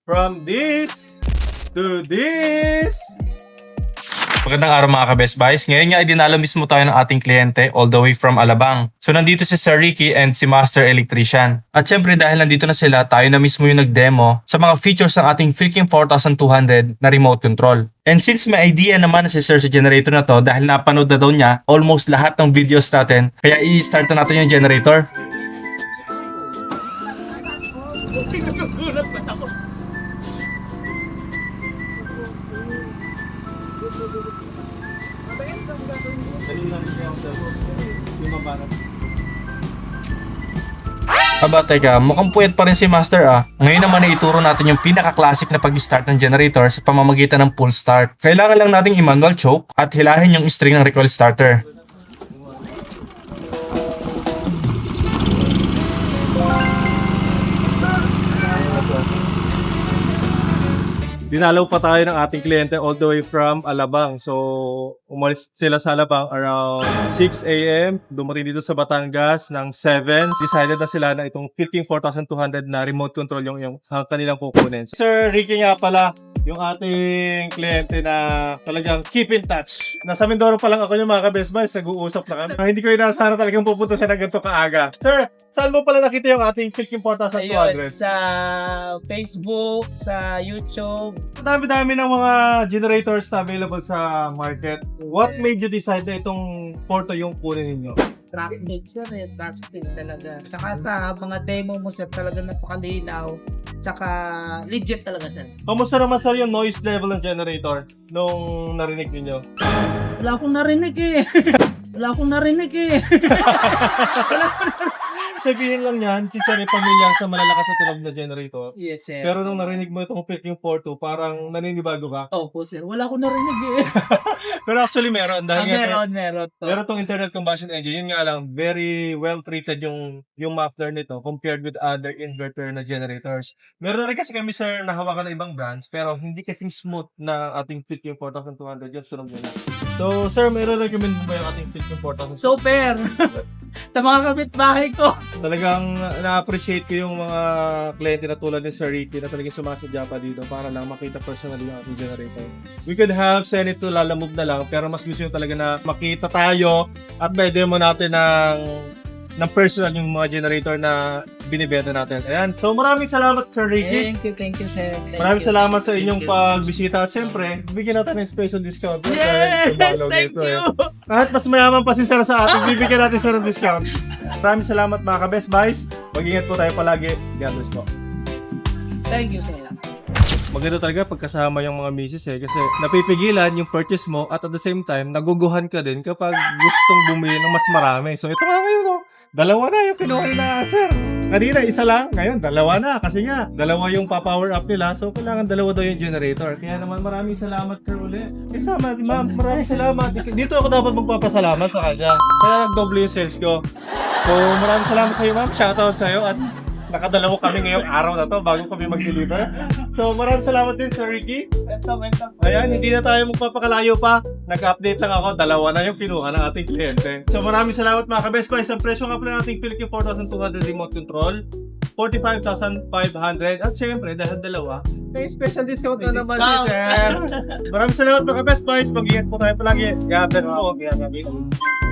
From this to this. Magandang araw mga ka-Best Buys. Ngayon nga ay dinala mismo tayo ng ating kliyente all the way from Alabang. So nandito si Sir Ricky and si Master Electrician. At syempre dahil nandito na sila, tayo na mismo yung nag-demo sa mga features ng ating Philking 4200 na remote control. And since may idea naman na si Sir sa generator na to dahil napanood na daw niya almost lahat ng videos natin, kaya i-start na natin yung generator. Aba, teka, mukhang puyat pa rin si Master ah. Ngayon naman ay ituro natin yung pinaka-classic na pag-start ng generator sa pamamagitan ng pull start. Kailangan lang nating i-manual choke at hilahin yung string ng recoil starter. Dinalaw pa tayo ng ating kliyente all the way from Alabang. So, umalis sila sa Alabang around 6 a.m. Dumating dito sa Batangas ng 7. Decided na sila na itong Philking 4200 na remote control yung kanilang kukunin. Sir Ricky nga pala, yung ating kliyente na talagang keep in touch. Nasa Mindoro pa lang ako yung mga ka-Best Buys, nag-uusap na kami. Hindi ko inaasahan talagang pupunta siya ng ganito kaaga. Sir, saan mo pala nakita yung ating Philking 4200? Ayun, sa Facebook, sa YouTube. Dami-dami ng mga generators na available sa market. What made you decide na itong Porto yung kunin ninyo? Trusted sir eh, trusted talaga. Saka sa mga demo mo sir, talaga napakalinaw. Saka legit talaga sir. Kamusta naman sir yung noise level ng generator nung narinig ninyo? Wala akong narinig eh. Wala akong narinig eh. Sabihin lang yan, si Sir ay pamilyar sa malalakas na tunog na generator. Yes sir. Pero nung narinig mo itong Philking 42, parang naninibago ka. Opo sir, wala akong narinig eh. Pero actually meron. Dahil nga Meron to. meron tong internal combustion engine. Yun nga lang, very well treated yung muffler nito compared with other inverter na generators. Meron na rin kasi kami sir nahawakan ng ibang brands pero hindi kasing smooth na ating Philking 4200 yung sunog nila. So sir, meron recommend mo ba yung ating Philking 4200? Super! Sa mga kapitbahay ko. Talagang na-appreciate ko yung mga kliyente na tulad ni Sir Ricky na talagang sumasadya pa dito para lang makita personally yung ating generator. We could have sent it to Lalamove na lang pero mas gusto nyo talaga na makita tayo at may demo natin ng personal yung mga generator na binibenta natin. Ayan. So maraming salamat Sir Ricky. Thank you sir. Maraming salamat sa inyong you. pagbisita at syempre, bigyan natin ng special discount. Yes! Dahil tumalaw Thank dito, you! Kahit mas mayaman pa si Sir sa atin, bibigyan natin Sir ng discount. Maraming salamat mga ka-Best Buys. Mag-ingat po tayo palagi. God bless po. Thank you sir. Maganda talaga pagkasama yung mga misis kasi napipigilan yung purchase mo at the same time, naguguhan ka din kapag gustong bumili ng mas marami. So ito nga ngayon, no? Dalawa na yung kinuha na, sir. Kanina, isa lang. Ngayon, dalawa na. Kasi nga, dalawa yung pa-power up nila. So, kailangan dalawa daw yung generator. Kaya naman, maraming salamat, sir, uli. Kasama, ma'am, maraming salamat. Dito ako dapat magpapasalamat sa kanya. Kaya nag-double yung sales ko. So, maraming salamat sa iyo, ma'am. Shoutout sa iyo. At nakadalawa kami ngayong araw na to bago kami mag-deliver. So, maraming salamat din, Sir Ricky. Welcome. Ayan, hindi na tayo magpapakalayo pa. Nag-update lang ako. Dalawa na yung kinuha ng ating kliyente. So maraming salamat mga ka-Best Buys. Ang presyo nga pala nating Philking 4200 remote control, 45,500. At syempre, dahil dalawa, may special discount na May naman discount. si Sir. Maraming salamat mga ka-Best Buys. Mag-ingat po tayo palagi. God bless po.